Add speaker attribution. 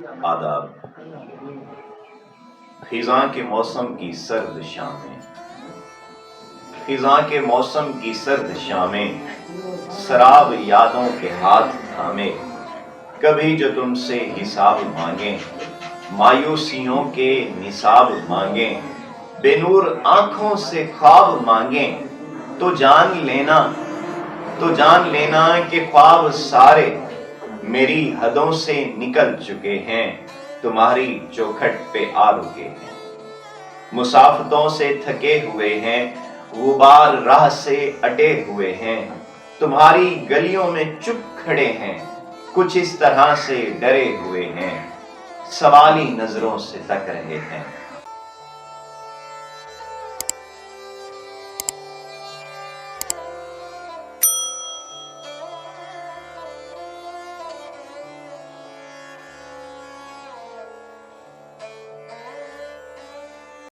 Speaker 1: آداب۔ خزاں کے موسم کی سرد شامیں، خزاں کے موسم کی سرد شامیں، سراب یادوں کے ہاتھ تھامے، کبھی جو تم سے حساب مانگیں، مایوسیوں کے نصاب مانگیں، بے نور آنکھوں سے خواب مانگیں، تو جان لینا کہ خواب سارے میری حدوں سے نکل چکے ہیں، تمہاری چوکھٹ پہ آ رکے ہیں، مسافتوں سے تھکے ہوئے ہیں، غبار راہ سے اٹے ہوئے ہیں، تمہاری گلیوں میں چپ کھڑے ہیں، کچھ اس طرح سے ڈرے ہوئے ہیں، سوالی نظروں سے تک رہے ہیں۔